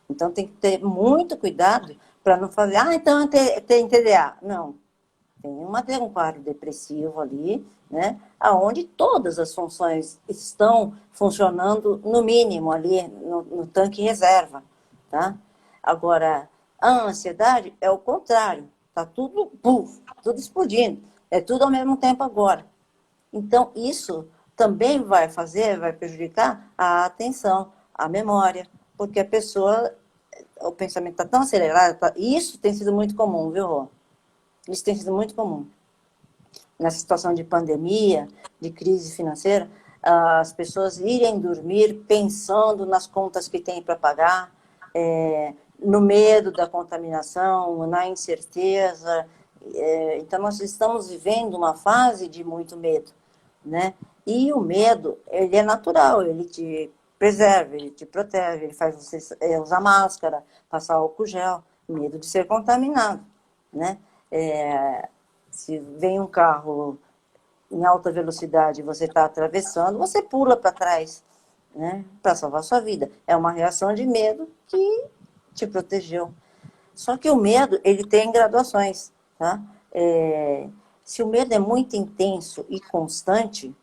Então tem que ter muito cuidado para não falar, então tem TDA. Não, tem um quadro depressivo ali, né, aonde todas as funções estão funcionando no mínimo ali no tanque reserva, tá? Agora, a ansiedade é o contrário, tá tudo, tudo explodindo, é tudo ao mesmo tempo agora. Então, isso também vai prejudicar a atenção, a memória, porque a pessoa, o pensamento está tão acelerado, isso tem sido muito comum, viu, Rô? Isso tem sido muito comum. Nessa situação de pandemia, de crise financeira, as pessoas irem dormir pensando nas contas que têm para pagar, no medo da contaminação, na incerteza. Então, nós estamos vivendo uma fase de muito medo, né? E o medo, ele é natural, ele te preserva, ele te protege, ele faz você usar máscara, passar álcool gel, medo de ser contaminado, né? Se vem um carro em alta velocidade e você está atravessando, você pula para trás, né, para salvar sua vida. É uma reação de medo que te protegeu. Só que o medo, ele tem graduações, tá? Se o medo é muito intenso e constante,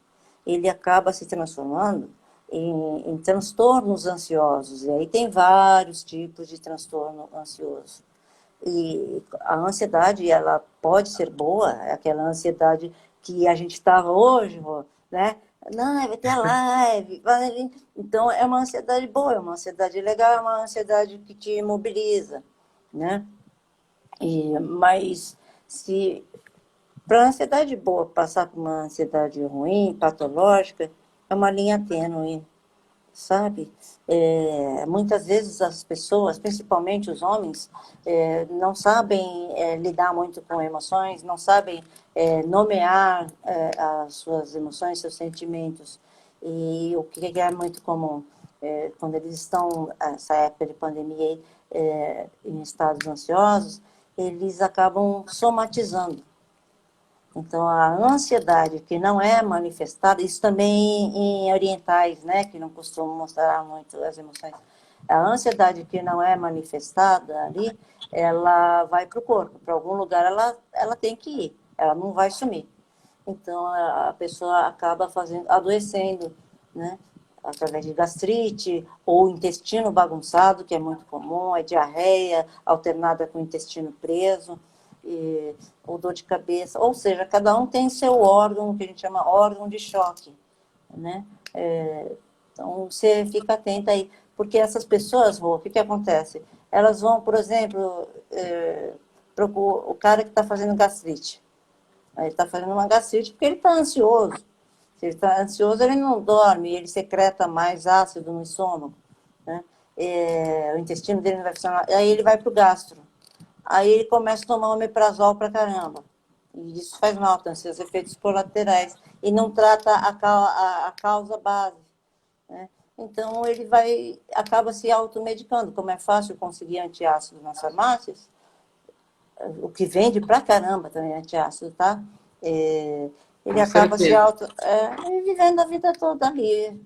ele acaba se transformando em transtornos ansiosos. E aí tem vários tipos de transtorno ansioso. E a ansiedade, ela pode ser boa, é aquela ansiedade que a gente estava hoje, né? Não, vai ter a live. Então, é uma ansiedade boa, é uma ansiedade legal, é uma ansiedade que te mobiliza, né? Mas se para a ansiedade boa passar por uma ansiedade ruim, patológica, é uma linha tênue, sabe? Muitas vezes as pessoas, principalmente os homens, não sabem lidar muito com emoções, não sabem nomear as suas emoções, seus sentimentos. E o que é muito comum? quando eles estão, essa época de pandemia aí, em estados ansiosos, eles acabam somatizando. Então, a ansiedade que não é manifestada, isso também em orientais, né, que não costumam mostrar muito as emoções, a ansiedade que não é manifestada ali, ela vai para o corpo, para algum lugar ela tem que ir, ela não vai sumir. Então, a pessoa acaba adoecendo, né, através de gastrite ou intestino bagunçado, que é muito comum, é diarreia alternada com intestino preso, ou dor de cabeça, ou seja, cada um tem seu órgão, que a gente chama órgão de choque, né? Então, você fica atenta aí, porque essas pessoas, Rô, o que acontece? Elas vão, por exemplo, o cara que está fazendo gastrite, ele está fazendo uma gastrite porque ele está ansioso. Se ele está ansioso, ele não dorme, ele secreta mais ácido no estômago, né? O intestino dele não vai funcionar, aí ele vai para o gastro. Aí ele começa a tomar omeprazol pra caramba. E isso faz mal, tem seus efeitos colaterais. E não trata a causa base, né? Então ele acaba se automedicando. Como é fácil conseguir antiácido nas farmácias, o que vende pra caramba também antiácido, tá? Ele Com acaba se certeza. vivendo a vida toda ali,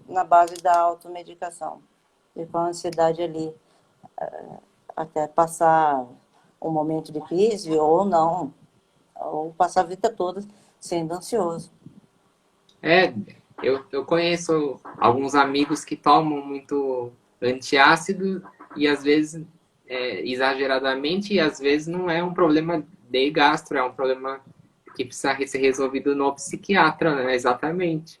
na base da automedicação. E com a ansiedade ali, até passar um momento de crise ou não, ou passar a vida toda sendo ansioso. É, eu conheço alguns amigos que tomam muito antiácido e às vezes exageradamente e às vezes não é um problema de gastro, é um problema que precisa ser resolvido no psiquiatra, né? Exatamente.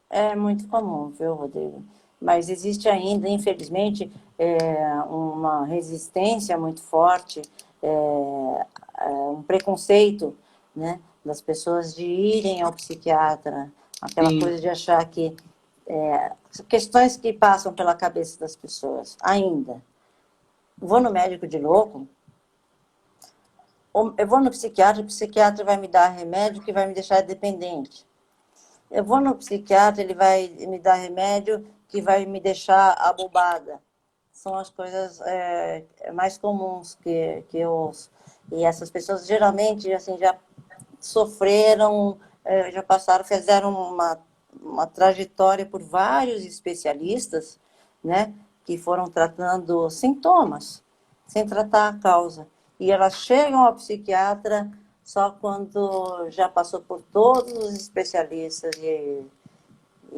É muito comum, viu, Rodrigo? Mas existe ainda, infelizmente, uma resistência muito forte, um preconceito, né, das pessoas de irem ao psiquiatra, aquela Sim, coisa de achar que questões que passam pela cabeça das pessoas ainda. Vou no médico de louco, eu vou no psiquiatra, o psiquiatra vai me dar remédio que vai me deixar dependente. Eu vou no psiquiatra, ele vai me dar remédio que vai me deixar abobada. São as coisas mais comuns que eu ouço. E essas pessoas geralmente assim, já sofreram, já passaram, fizeram uma trajetória por vários especialistas, né, que foram tratando sintomas, sem tratar a causa. E elas chegam ao psiquiatra só quando já passou por todos os especialistas e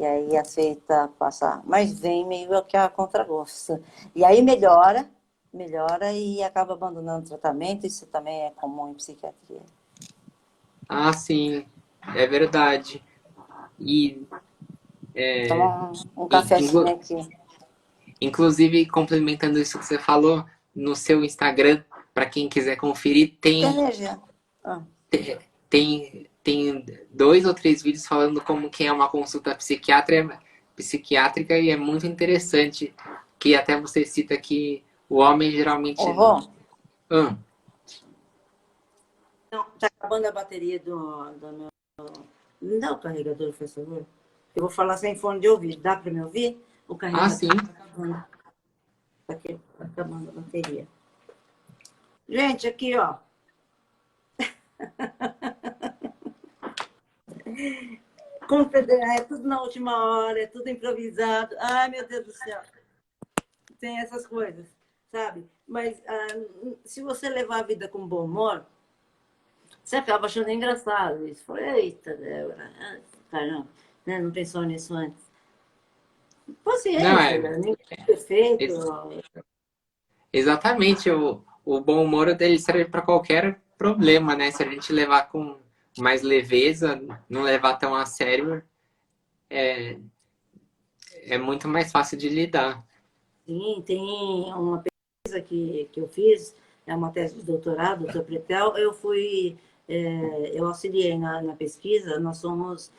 aí aceita passar. Mas vem meio que a contragosto. E aí melhora e acaba abandonando o tratamento. Isso também é comum em psiquiatria. ah, sim, é verdade. E, Toma um inclu- cafezinho aqui. inclusive, complementando isso que você falou, no seu Instagram, para quem quiser conferir, Tem energia. Ah. tem 2 ou 3 vídeos falando como que é uma consulta psiquiátrica e é muito interessante. Que até você cita que o homem geralmente. Ô, Rô, Ah, não, tá acabando a bateria do meu. Me dá o carregador, por favor. Eu vou falar sem fone de ouvido. Dá para me ouvir? O carregador sim. está acabando. Tá acabando a bateria. Gente, aqui, ó. É tudo na última hora, é tudo improvisado. Ai, meu Deus do céu. Tem essas coisas, sabe? Mas se você levar a vida com bom humor, você acaba achando engraçado isso. Falei, eita, Débora, caramba, né? Não pensou nisso antes. Não, Paciência, né? Nem é perfeito. ex- exatamente. O bom humor dele serve para qualquer problema, né? Se a gente levar com mais leveza, não levar tão a sério, é muito mais fácil de lidar. Sim, tem uma pesquisa que eu fiz, é uma tese de doutorado, doutor Pretel, eu auxiliei na pesquisa, nós fomos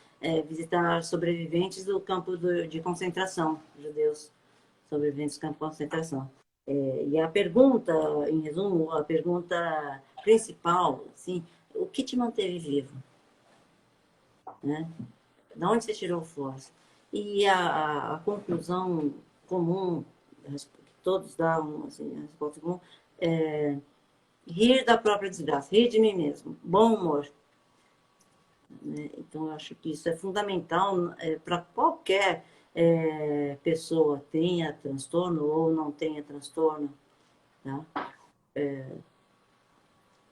visitar sobreviventes do campo de concentração, judeus sobreviventes do campo de concentração. E a pergunta, em resumo, a pergunta principal, assim, o que te manteve vivo? Né? De onde você tirou força? E a conclusão comum, que todos dão, assim, a resposta comum, é rir da própria desgraça, rir de mim mesmo, bom humor. Né? Então, eu acho que isso é fundamental para qualquer pessoa, tenha transtorno ou não tenha transtorno. Tá?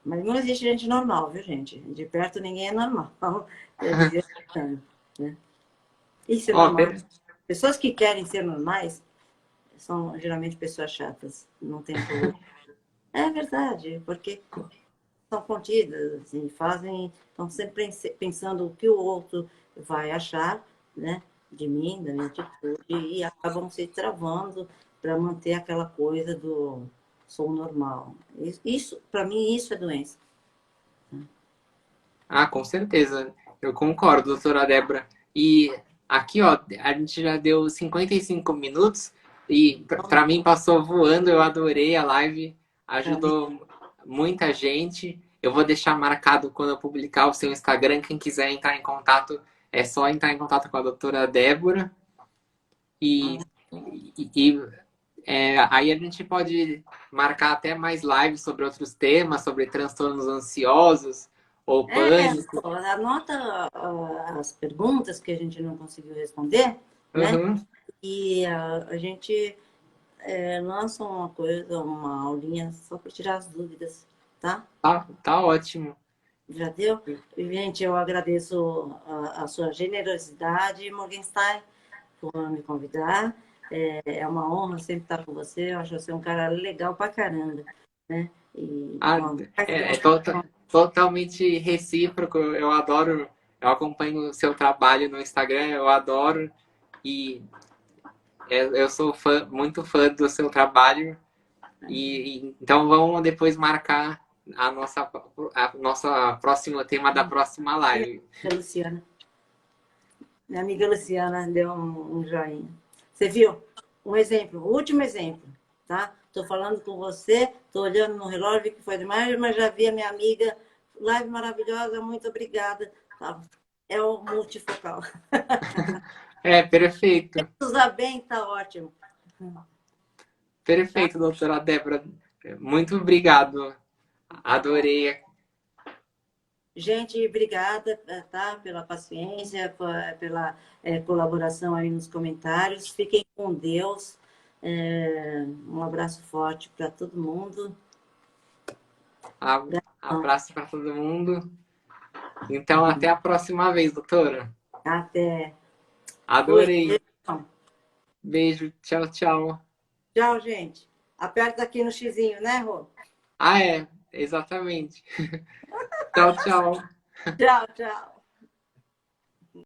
Mas não existe gente normal, viu, gente? De perto ninguém é normal. Eu dizia, né? Isso é Ó, normal. Pessoas que querem ser normais são geralmente pessoas chatas, não tem problema. É verdade, porque são contidas, assim, fazem, estão sempre pensando o que o outro vai achar, né, de mim, da minha atitude, e acabam se travando para manter aquela coisa do sou normal. Isso para mim, isso é doença. ah, com certeza. Eu concordo, doutora Débora. E aqui, ó, a gente já deu 55 minutos e para mim passou voando. Eu adorei a live, ajudou muita gente. Eu vou deixar marcado quando eu publicar o seu Instagram. Quem quiser entrar em contato, é só entrar em contato com a doutora Débora. E, aí a gente pode marcar até mais lives sobre outros temas, sobre transtornos ansiosos ou pânico. Anota as perguntas que a gente não conseguiu responder, né? Uhum. E a gente lança uma coisa, uma aulinha só para tirar as dúvidas, tá? Tá ótimo. Já deu? Gente, eu agradeço a sua generosidade, Morgenstein, por me convidar. É uma honra sempre estar com você. Eu acho você um cara legal pra caramba, né? E Ah, uma baita é demonstração. totalmente recíproco. Eu adoro, eu acompanho o seu trabalho no Instagram, eu adoro e eu sou muito fã do seu trabalho. Então vamos depois marcar a nossa próxima tema da próxima Minha live. amiga Luciana. Minha amiga Luciana deu um joinha. Você viu? Um exemplo, o último exemplo, tá? Estou falando com você, estou olhando no relógio, vi que foi demais, mas já vi a minha amiga. Live maravilhosa, muito obrigada. Tá? É o multifocal. É, perfeito. Usar bem, tá ótimo. Tá? Perfeito, doutora Débora. Muito obrigado. Adorei. Gente, obrigada, tá? Pela paciência, pela colaboração aí nos comentários. Fiquem com Deus. Um abraço forte para todo mundo. Abraço para todo mundo. Então, até a próxima vez, doutora. Até. Fui. Adorei. Beijo. Tchau, tchau. Tchau, gente. Aperta aqui no xizinho, né, Rô? Ah, é. Exatamente. Tchau, tchau. Tchau, tchau.